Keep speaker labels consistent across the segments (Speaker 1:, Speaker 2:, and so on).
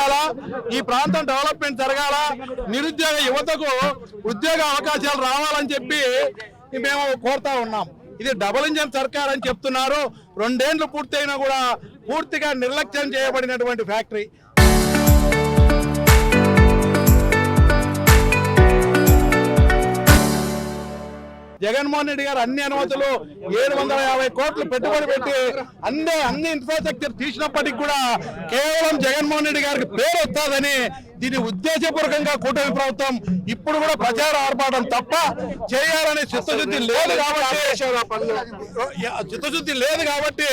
Speaker 1: చేయాలా, ఈ ప్రాంతం డెవలప్మెంట్ జరగాల, నిరుద్యోగ యువతకు ఉద్యోగ అవకాశాలు రావాలని చెప్పి మేము కోరుతా ఉన్నాం. ఇది డబుల్ ఇంజన్ సర్కార్ అని చెప్తున్నారు. 2 ఏళ్లు పూర్తయినా కూడా పూర్తిగా నిర్లక్ష్యం చేయబడినటువంటి ఫ్యాక్టరీ. జగన్మోహన్ రెడ్డి గారు అన్ని అనుమతులు 750 కోట్లు పెట్టుబడి పెట్టి అన్ని ఇన్ఫ్రాస్ట్రక్చర్ తీసినప్పటికీ కూడా కేవలం జగన్మోహన్ రెడ్డి గారికి పేరు వస్తుందని దీన్ని ఉద్దేశపూర్వకంగా కూటమి ప్రభుత్వం ఇప్పుడు కూడా ప్రచార ఆర్భాటం తప్ప చేయాలనే చిత్తశుద్ధి లేదు కాబట్టి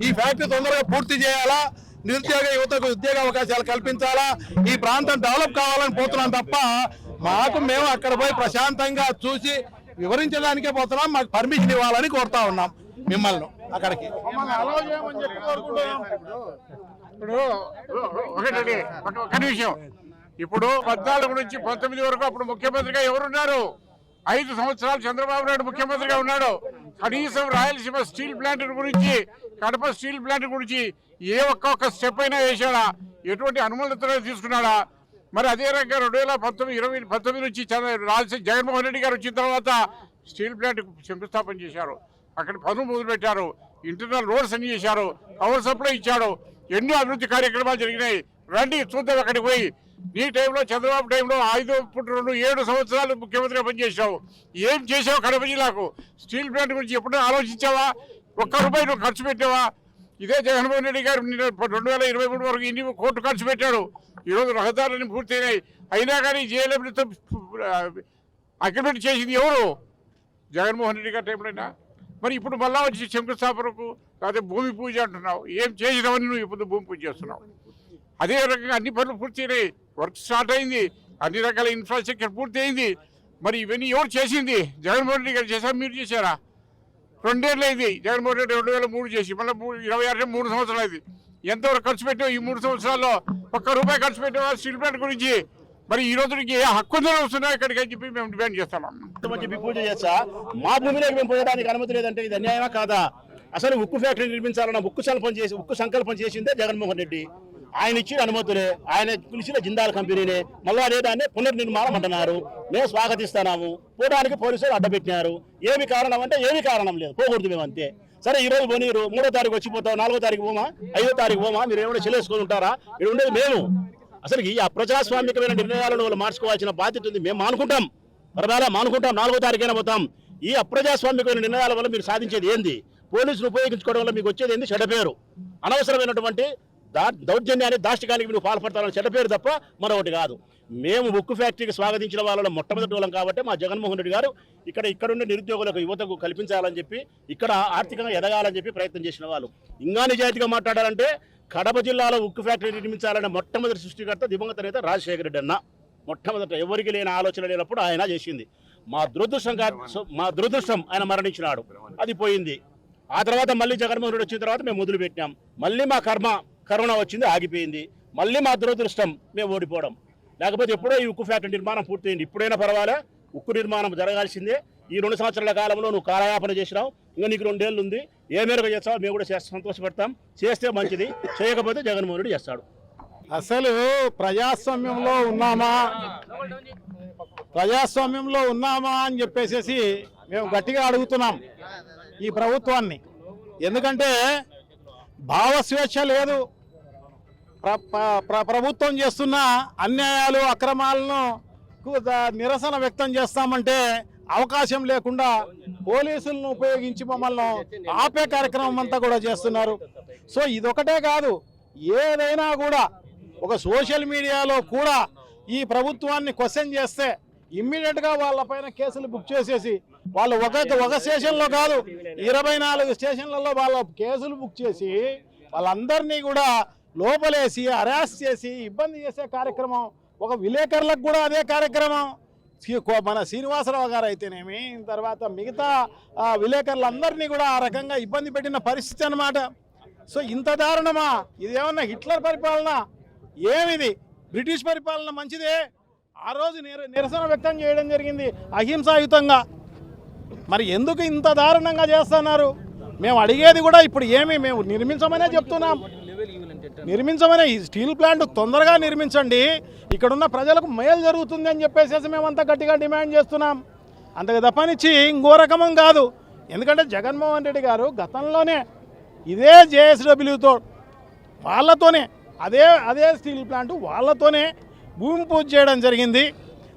Speaker 1: ఈ ఫ్యాక్టరీ తొందరగా పూర్తి చేయాలా, నిరుద్యోగ యువతకు ఉద్యోగ అవకాశాలు కల్పించాలా, ఈ ప్రాంతం డెవలప్ కావాలని పోతున్నాం తప్ప మేము అక్కడ పోయి ప్రశాంతంగా చూసి వివరించడానికే పోతున్నాం. మాకు పర్మిషన్ ఇవ్వాలని కోరుతా ఉన్నాం మిమ్మల్ని అక్కడికి.
Speaker 2: ఒక నిమిషం, ఇప్పుడు 14 నుంచి 19 వరకు అప్పుడు ముఖ్యమంత్రిగా ఎవరున్నారు? 5 సంవత్సరాలు చంద్రబాబు నాయుడు ముఖ్యమంత్రిగా ఉన్నాడు. కనీసం రాయలసీమ స్టీల్ ప్లాంట్ గురించి, కడప స్టీల్ ప్లాంట్ గురించి ఏ ఒక్క స్టెప్ అయినా వేసాడా? ఎటువంటి అనుమతులు తీసుకున్నాడా? మరి అదే రకంగా 2019 నుంచి జగన్మోహన్ రెడ్డి గారు వచ్చిన తర్వాత స్టీల్ ప్లాంట్ శంకుస్థాపన చేశారు. అక్కడ పనులు మొదలుపెట్టారు, ఇంటర్నల్ రోడ్స్ అన్ని చేశారు, పవర్ సప్లై ఇచ్చాడు, ఎన్నో అభివృద్ధి కార్యక్రమాలు జరిగినాయి. రండి చూద్దాం అక్కడికి పోయి. నీ టైంలో చంద్రబాబు టైంలో 7 సంవత్సరాలు ముఖ్యమంత్రిగా పనిచేసావు. ఏం చేసావు కడప జిల్లాకు? స్టీల్ ప్లాంట్ గురించి ఎప్పుడైనా ఆలోచించావా? ₹1 నువ్వు ఖర్చు పెట్టావా? ఇదే జగన్మోహన్ రెడ్డి గారు 2023 వరకు ఇన్ని కోట్లు ఖర్చు పెట్టాడు. ఈరోజు రహదారులని పూర్తయినాయి. అయినా కానీ జేఎల్ఎంతో అగ్రిమెంట్ చేసింది ఎవరు? జగన్మోహన్ రెడ్డి గారి టైంలోనా? మరి ఇప్పుడు మళ్ళా వచ్చి శంకుస్థాపనకు లేకపోతే భూమి పూజ అంటున్నావు. ఏం చేసినావని నువ్వు ఇప్పుడు భూమి పూజ చేస్తున్నావు. అదే రకంగా అన్ని పనులు పూర్తయినాయి, వర్క్ స్టార్ట్ అయింది, అన్ని రకాల ఇన్ఫ్రాస్ట్రక్చర్ పూర్తి అయింది. మరి ఇవన్నీ ఎవరు చేసింది? జగన్మోహన్ రెడ్డి గారు చేశారా, మీరు చేశారా? 2 ఏళ్ళు అయింది జగన్మోహన్ రెడ్డి 2003 చేసి, మళ్ళీ 26 3 సంవత్సరాలు అయింది. ఎంతవరకు ఖర్చు పెట్టావు ఈ 3 సంవత్సరాల్లో? ₹1 ఖర్చు పెట్టావా స్టీల్ ప్లాంట్ గురించి? మరి ఈ రోజుకి ఏ హక్కులు వస్తున్నాయి ఇక్కడికి అని చెప్పి మేము డిమాండ్ చేస్తున్నాం.
Speaker 3: చెప్పి పూజ చేస్తా, మా భూమిలోకి మేము పోయడానికి అనుమతి లేదంటే ఇది అన్యాయమా కాదా? అసలు ఉక్కు ఫ్యాక్టరీ నిర్మించాలన్న ఉక్కు సంకల్పం చేసిందే జగన్మోహన్ రెడ్డి. ఆయన ఇచ్చిన అనుమతులే, ఆయన పిలిచిన జిందాల్ కంపెనీనే మళ్ళీ అదే దాన్ని పునర్నిర్మాణం అంటున్నారు. మేము స్వాగతిస్తున్నాము. పోవడానికి పోలీసులు అడ్డపెట్టినారు. ఏమి కారణం అంటే ఏమి కారణం లేదు, పోకూడదు మేము అంతే. సరే ఈ రోజు పోనీరు, 3వ తారీఖు వచ్చిపోతాం, 4వ తారీఖు పోమా, 5వ తారీఖు పోమా, మీరు ఏమైనా చెల్లేసుకొని ఉంటారా? ఇక్కడ ఉండేది మేము. అసలు ఈ అప్రజాస్వామికమైన నిర్ణయాలను వాళ్ళు మార్చుకోవాల్సిన బాధ్యత ఉంది. మేము మానుకుంటాం, పరవాలా మానుకుంటాం, 4వ తారీఖైనా పోతాం. ఈ అప్రజాస్వామికమైన నిర్ణయాల వల్ల మీరు సాధించేది ఏంది? పోలీసులు ఉపయోగించుకోవడం వల్ల మీకు వచ్చేది ఏంది? చెడ్డ పేరు. అనవసరమైనటువంటి దౌర్జన్యాన్ని, దాష్టికానికి మీరు పాల్పడతారని చెడ్డ పేరు తప్ప మరొకటి కాదు. మేము ఉక్కు ఫ్యాక్టరీకి స్వాగతించిన వాళ్ళలో మొట్టమొదటి వాళ్ళం కాబట్టి మా జగన్మోహన్ రెడ్డి గారు ఇక్కడుండే నిరుద్యోగులకు, యువతకు కల్పించాలని చెప్పి, ఇక్కడ ఆర్థికంగా ఎదగాలని చెప్పి ప్రయత్నం చేసిన వాళ్ళు. ఇంకా నిజాయితీగా మాట్లాడాలంటే కడప జిల్లాలో ఉక్కు ఫ్యాక్టరీ నిర్మించాలనే మొట్టమొదటి సృష్టికర్త దివంగత నేత రాజశేఖర రెడ్డి అన్న. మొట్టమొదట ఎవరికి లేని ఆలోచన లేనప్పుడు ఆయన చేసింది. మా దురదృష్టం ఆయన మరణించినాడు, అది పోయింది. ఆ తర్వాత మళ్ళీ జగన్మోహన్ రెడ్డి వచ్చిన తర్వాత మేము మొదలుపెట్టినాం. మళ్ళీ మా కరోనా వచ్చింది, ఆగిపోయింది. మళ్ళీ మా దురదృష్టం మేము ఓడిపోవడం. లేకపోతే ఎప్పుడో ఈ ఉక్కు ఫ్యాక్టరీ నిర్మాణం పూర్తయింది. ఇప్పుడైనా పర్వాలే, ఉక్కు నిర్మాణం జరగాల్సిందే. ఈ 2 సంవత్సరాల కాలంలో నువ్వు కాలయాపన చేసినావు, ఇంకా నీకు 2 ఏళ్ళు ఉంది. ఏ మేరకు చేస్తావు మేము కూడా సంతోషపడతాం. చేస్తే మంచిది, చేయకపోతే జగన్మోహన్ రెడ్డి చేస్తాడు.
Speaker 1: అసలు ప్రజాస్వామ్యంలో ఉన్నామా అని చెప్పేసి మేము గట్టిగా అడుగుతున్నాం ఈ ప్రభుత్వాన్ని. ఎందుకంటే భావస్వేచ్ఛ లేదు. ప్రభుత్వం చేస్తున్న అన్యాయాలు, అక్రమాలను నిరసన వ్యక్తం చేస్తామంటే అవకాశం లేకుండా పోలీసులను ఉపయోగించి మమ్మల్ని ఆపే కార్యక్రమం అంతా కూడా చేస్తున్నారు. సో ఇదొకటే కాదు, ఏదైనా కూడా ఒక సోషల్ మీడియాలో కూడా ఈ ప్రభుత్వాన్ని క్వశ్చన్ చేస్తే ఇమ్మీడియట్గా వాళ్ళపైన కేసులు బుక్ చేసేసి, వాళ్ళు ఒక స్టేషన్లో కాదు 24 స్టేషన్లలో వాళ్ళ కేసులు బుక్ చేసి వాళ్ళందరినీ కూడా లోపలేసి అరెస్ట్ చేసి ఇబ్బంది చేసే కార్యక్రమం. ఒక విలేకరులకు కూడా అదే కార్యక్రమం. మన శ్రీనివాసరావు గారు అయితేనేమి, తర్వాత మిగతా విలేకరులందరినీ కూడా ఆ రకంగా ఇబ్బంది పెట్టిన పరిస్థితి అన్నమాట. సో ఇంత దారుణమా? ఇదేమన్నా హిట్లర్ పరిపాలన? ఏమిది? బ్రిటిష్ పరిపాలన మంచిదే. ఆ రోజు నిరసన వ్యక్తం చేయడం జరిగింది అహింసాయుతంగా. మరి ఎందుకు ఇంత దారుణంగా చేస్తున్నారు? మేము అడిగేది కూడా ఇప్పుడు మేము నిర్మించమనే చెప్తున్నాం. నిర్మించమనే ఈ స్టీల్ ప్లాంట్ తొందరగా నిర్మించండి, ఇక్కడున్న ప్రజలకు మేలు జరుగుతుంది అని చెప్పేసి మేమంతా గట్టిగా డిమాండ్ చేస్తున్నాం. అంతకు తప్పనిచ్చి ఇంకో రకమం కాదు. ఎందుకంటే జగన్మోహన్ రెడ్డి గారు గతంలోనే ఇదే జేఎస్డబ్ల్యూతో వాళ్ళతోనే అదే స్టీల్ ప్లాంట్ వాళ్ళతోనే భూమి పూజ చేయడం జరిగింది.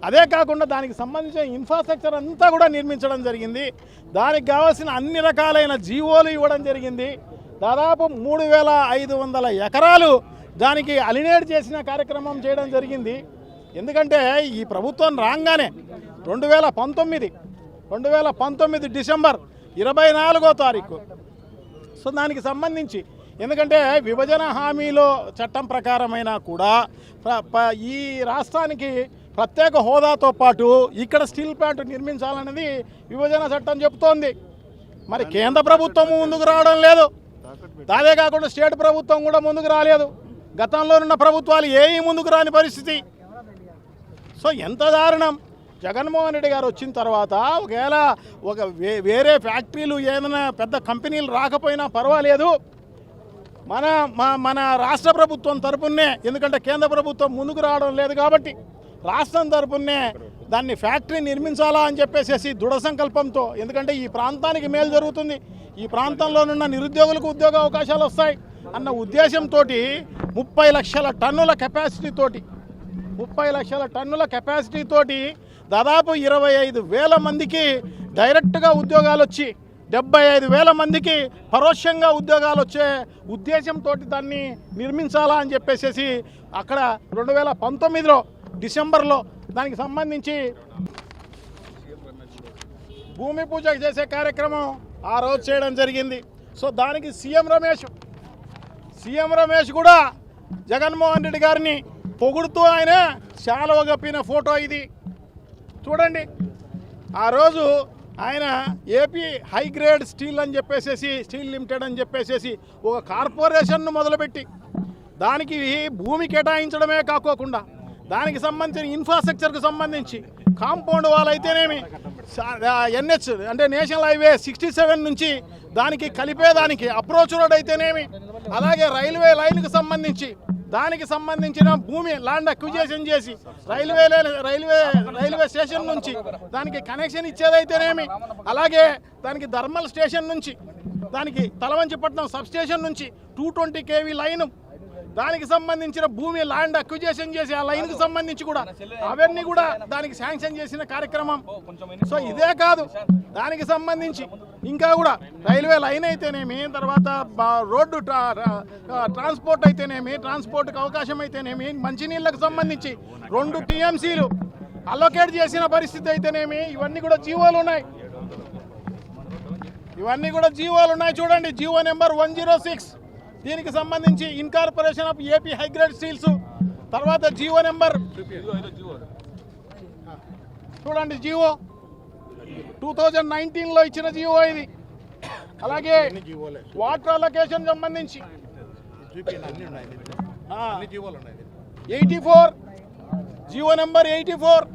Speaker 1: అదే కాకుండా దానికి సంబంధించిన ఇన్ఫ్రాస్ట్రక్చర్ అంతా కూడా నిర్మించడం జరిగింది. దానికి కావాల్సిన అన్ని రకాలైన జీవోలు ఇవ్వడం జరిగింది. దాదాపు 3,500 ఎకరాలు దానికి అలినేట్ చేసిన కార్యక్రమం చేయడం జరిగింది. ఎందుకంటే ఈ ప్రభుత్వం రాగానే 2019 డిసెంబర్ 24వ తారీఖు సో దానికి సంబంధించి ఎందుకంటే విభజన హామీలో చట్టం ప్రకారమైనా కూడా ఈ రాష్ట్రానికి ప్రత్యేక హోదాతో పాటు ఇక్కడ స్టీల్ ప్లాంట్ నిర్మించాలనేది విభజన చట్టం చెప్తోంది. మరి కేంద్ర ప్రభుత్వం ముందుకు రావడం లేదు, అదే కాకుండా స్టేట్ ప్రభుత్వం కూడా ముందుకు రాలేదు. గతంలో ఉన్న ప్రభుత్వాలు ఏమీ ముందుకు రాని పరిస్థితి. సో ఎంత దారుణం. జగన్మోహన్ రెడ్డి గారు వచ్చిన తర్వాత ఒకవేళ వేరే ఫ్యాక్టరీలు ఏదైనా పెద్ద కంపెనీలు రాకపోయినా పర్వాలేదు, మన రాష్ట్ర ప్రభుత్వం తరపునే, ఎందుకంటే కేంద్ర ప్రభుత్వం ముందుకు రావడం లేదు కాబట్టి రాష్ట్రం తరపునే దాన్ని ఫ్యాక్టరీ నిర్మించాలా అని చెప్పేసి దృఢ సంకల్పంతో, ఎందుకంటే ఈ ప్రాంతానికి మేలు జరుగుతుంది, ఈ ప్రాంతంలోనున్న నిరుద్యోగులకు ఉద్యోగ అవకాశాలు వస్తాయి అన్న ఉద్దేశంతో 30 లక్షల టన్నుల కెపాసిటీతోటి దాదాపు 25,000 మందికి డైరెక్ట్గా ఉద్యోగాలు వచ్చి 75,000 మందికి పరోక్షంగా ఉద్యోగాలు వచ్చే ఉద్దేశంతో దాన్ని నిర్మించాలా అని చెప్పేసి అక్కడ 2019 డిసెంబర్లో దానికి సంబంధించి భూమి పూజ చేసే కార్యక్రమం ఆ రోజు చేయడం జరిగింది. సో దానికి సీఎం రమేష్ కూడా జగన్మోహన్ రెడ్డి గారిని పొగుడుతూ ఆయన శాలువ కప్పిన ఫోటో ఇది చూడండి. ఆ రోజు ఆయన ఏపీ హై గ్రేడ్ స్టీల్ అని చెప్పేసి స్టీల్ లిమిటెడ్ అని చెప్పేసి ఒక కార్పొరేషన్ను మొదలుపెట్టి దానికి భూమి కేటాయించడమే కాకోకుండా దానికి సంబంధించిన ఇన్ఫ్రాస్ట్రక్చర్కి సంబంధించి కాంపౌండ్ వాల్ అయితేనేమి, ఎన్హెచ్ అంటే నేషనల్ హైవే 67 నుంచి దానికి కలిపేదానికి అప్రోచ్ రోడ్ అయితేనేమి, అలాగే రైల్వే లైన్కి సంబంధించి దానికి సంబంధించిన భూమి ల్యాండ్ అక్విజిషన్ చేసి రైల్వే స్టేషన్ నుంచి దానికి కనెక్షన్ ఇచ్చేదైతేనేమి, అలాగే దానికి ధర్మల్ స్టేషన్ నుంచి దానికి తలవంచిపట్నం సబ్ స్టేషన్ నుంచి 220 kV లైన్ దానికి సంబంధించిన భూమి ల్యాండ్ అక్విజిషన్ చేసి ఆ లైన్కి సంబంధించి కూడా అవన్నీ కూడా దానికి శాంక్షన్ చేసిన కార్యక్రమం. సో ఇదే కాదు, దానికి సంబంధించి ఇంకా కూడా రైల్వే లైన్ అయితేనేమి, తర్వాత రోడ్డు ట్రాన్స్పోర్ట్ అయితేనేమి, ట్రాన్స్పోర్ట్కి అవకాశం అయితేనేమి, మంచినీళ్ళకు సంబంధించి 2 TMCలు అలొకేట్ చేసిన పరిస్థితి అయితేనేమి, ఇవన్నీ కూడా జీవోలు ఉన్నాయి. చూడండి, జీవో నెంబర్ 106 దీనికి సంబంధించి incorporation of AP high grade steels. తర్వాత జీవో నెంబర్ చూడండి, జీవో 2019లో ఇచ్చిన జీవో ఇది. అలాగే వాటర్ అలొకేషన్ సంబంధించి 84 జీవో నెంబర్ 84.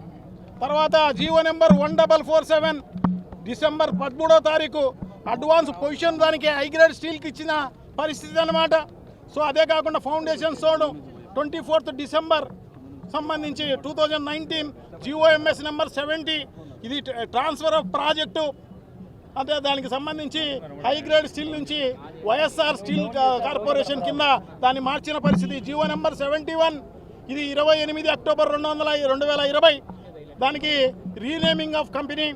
Speaker 1: తర్వాత జీవో నెంబర్ 1447 డిసెంబర్ 13వ తారీఖు అడ్వాన్స్ పొజిషన్ దానికి హైగ్రేడ్ స్టీల్కి ఇచ్చిన పరిస్థితి అన్నమాట. సో అదే కాకుండా ఫౌండేషన్ సోడు 24th డిసెంబర్ సంబంధించి 2019 GOMS నెంబర్ 70 ఇది ట్రాన్స్ఫర్ ఆఫ్ ప్రాజెక్టు. అదే దానికి సంబంధించి హైగ్రేడ్ స్టీల్ నుంచి వైఎస్ఆర్ స్టీల్ కార్పొరేషన్ కింద దాన్ని మార్చిన పరిస్థితి. జీవో నెంబర్ 71 ఇది 28 అక్టోబర్ 2020 దానికి renaming of company.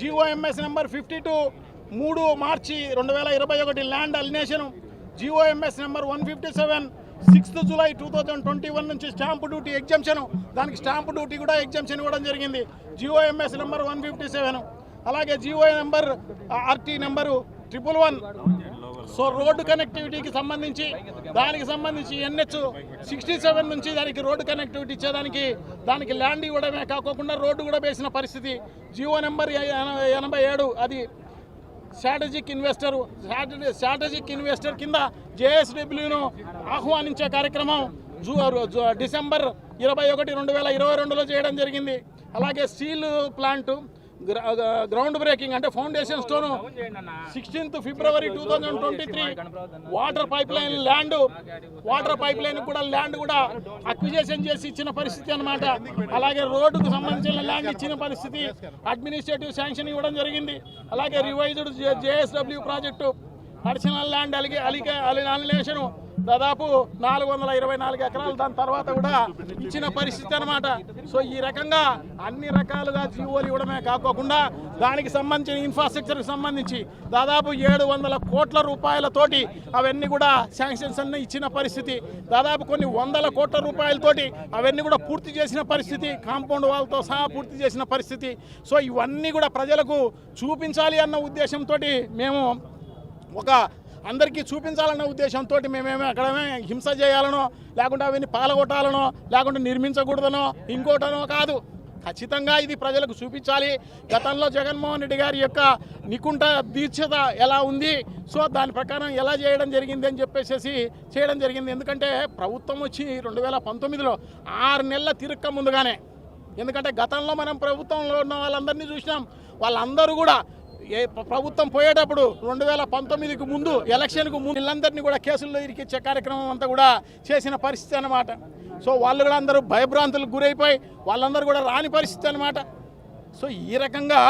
Speaker 1: GOMS number 52 3 మార్చి 2021 land alienation. GOMS number 157 6th July 2021 నుంచి స్టాంప్ డ్యూటీ ఎగ్జంప్షన్, దానికి స్టాంప్ డ్యూటీ కూడా ఎగ్జంప్షన్ ఇవ్వడం జరిగింది. GOMS number 157. అలాగే GO నెంబర్ RT నెంబరు 111. సో రోడ్డు కనెక్టివిటీకి సంబంధించి దానికి సంబంధించి NH 67 నుంచి దానికి రోడ్డు కనెక్టివిటీ ఇచ్చేదానికి దానికి ల్యాండ్ ఇవ్వడమే కాకుండా రోడ్డు కూడా వేసిన పరిస్థితి. GO నెంబర్ 87 అది స్ట్రాటజిక్ ఇన్వెస్టర్ కింద JSWను ఆహ్వానించే కార్యక్రమం డిసెంబర్ 21, 2022లో చేయడం జరిగింది. అలాగే స్టీల్ ప్లాంట్ గ్రౌండ్ బ్రేకింగ్ అంటే foundation stone 16th February 2023 water pipe line కూడా ల్యాండ్ కూడా అక్విజిషన్ చేసి ఇచ్చిన పరిస్థితి అన్నమాట. అలాగే రోడ్డుకు సంబంధించిన ల్యాండ్ ఇచ్చిన పరిస్థితి, అడ్మినిస్ట్రేటివ్ శాంక్షన్ ఇవ్వడం జరిగింది. అలాగే revised JSW project additional land alienation దాదాపు 424 ఎకరాలు దాని తర్వాత కూడా ఇచ్చిన పరిస్థితి అన్నమాట. సో ఈ రకంగా అన్ని రకాలుగా జీవోలు ఇవ్వడమే కాకోకుండా దానికి సంబంధించిన ఇన్ఫ్రాస్ట్రక్చర్కి సంబంధించి దాదాపు 700 కోట్ల రూపాయలతోటి అవన్నీ కూడా శాంక్షన్స్ అన్ని ఇచ్చిన పరిస్థితి. దాదాపు కొన్ని 100 కోట్ల రూపాయలతోటి అవన్నీ కూడా పూర్తి చేసిన పరిస్థితి, కాంపౌండ్ వాల్తో సహా పూర్తి చేసిన పరిస్థితి. సో ఇవన్నీ కూడా ప్రజలకు చూపించాలి అన్న ఉద్దేశంతో మేము ఒక అందరికీ చూపించాలన్న ఉద్దేశంతో మేమేమో అక్కడమే హింస చేయాలనో లేకుంటే అవన్నీ పాల్గొట్టాలనో లేకుంటే నిర్మించకూడదనో ఇంకోటనో కాదు. ఖచ్చితంగా ఇది ప్రజలకు చూపించాలి. గతంలో జగన్మోహన్ రెడ్డి గారి యొక్క నికుంఠ దీక్షత ఎలా ఉంది, సో దాని ప్రకారం ఎలా చేయడం జరిగింది అని చెప్పేసి చేయడం జరిగింది. ఎందుకంటే ప్రభుత్వం వచ్చి 2019లో 6 నెలల తిరక్క ముందుగానే, ఎందుకంటే గతంలో మనం ప్రభుత్వంలో ఉన్న వాళ్ళందరినీ చూసినాం. వాళ్ళందరూ కూడా ప్రభుత్వం పోయేటప్పుడు 2019కు ముందు ఎలక్షన్కు ముందు వీళ్ళందరినీ కూడా కేసుల్లో ఇరికిచ్చే కార్యక్రమం అంతా కూడా చేసిన పరిస్థితి అన్నమాట. సో వాళ్ళు కూడా అందరూ భయభ్రాంతులకు గురైపోయి వాళ్ళందరూ కూడా రాని పరిస్థితి అన్నమాట. సో ఈ రకంగా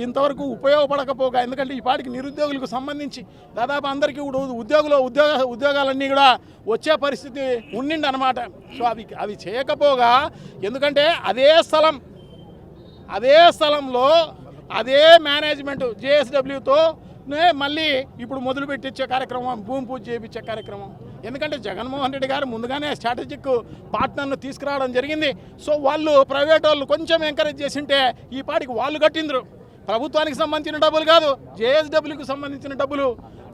Speaker 1: ఇంతవరకు ఉపయోగపడకపోగా, ఎందుకంటే ఈ పాటికి నిరుద్యోగులకు సంబంధించి దాదాపు అందరికీ ఉద్యోగాలన్నీ కూడా వచ్చే పరిస్థితి ఉండింది అన్నమాట. సో అవి చేయకపోగా, ఎందుకంటే అదే స్థలంలో అదే మేనేజ్మెంట్ JSWతోనే మళ్ళీ ఇప్పుడు మొదలు పెట్టించే కార్యక్రమం, భూమి పూజ చేయించే కార్యక్రమం. ఎందుకంటే జగన్మోహన్ రెడ్డి గారు ముందుగానే స్ట్రాటజిక్ పార్ట్నర్ను తీసుకురావడం జరిగింది. సో వాళ్ళు ప్రైవేట్ వాళ్ళు కొంచెం ఎంకరేజ్ చేసింటే ఈ పాటికి వాళ్ళు కట్టిండ్రు. ప్రభుత్వానికి సంబంధించిన డబ్బులు కాదు, JSWకు సంబంధించిన డబ్బులు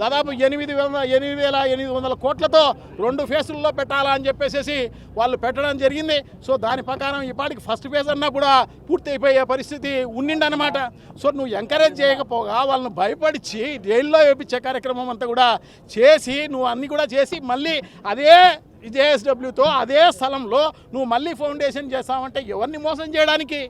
Speaker 1: దాదాపు 8,800 కోట్లతో 2 ఫేజుల్లో పెట్టాలా అని చెప్పేసి వాళ్ళు పెట్టడం జరిగింది. సో దాని ప్రకారం ఈ పాటికి ఫస్ట్ ఫేజ్ అన్నా కూడా పూర్తి అయిపోయే పరిస్థితి ఉండిందన్నమాట. సో నువ్వు ఎంకరేజ్ చేయకపోగా వాళ్ళను భయపడిచి జైల్లో వేయించే కార్యక్రమం అంతా కూడా చేసి నువ్వు అన్నీ కూడా చేసి మళ్ళీ అదే JSWతో అదే స్థలంలో నువ్వు మళ్ళీ ఫౌండేషన్ చేస్తావంటే ఎవరిని మోసం చేయడానికి?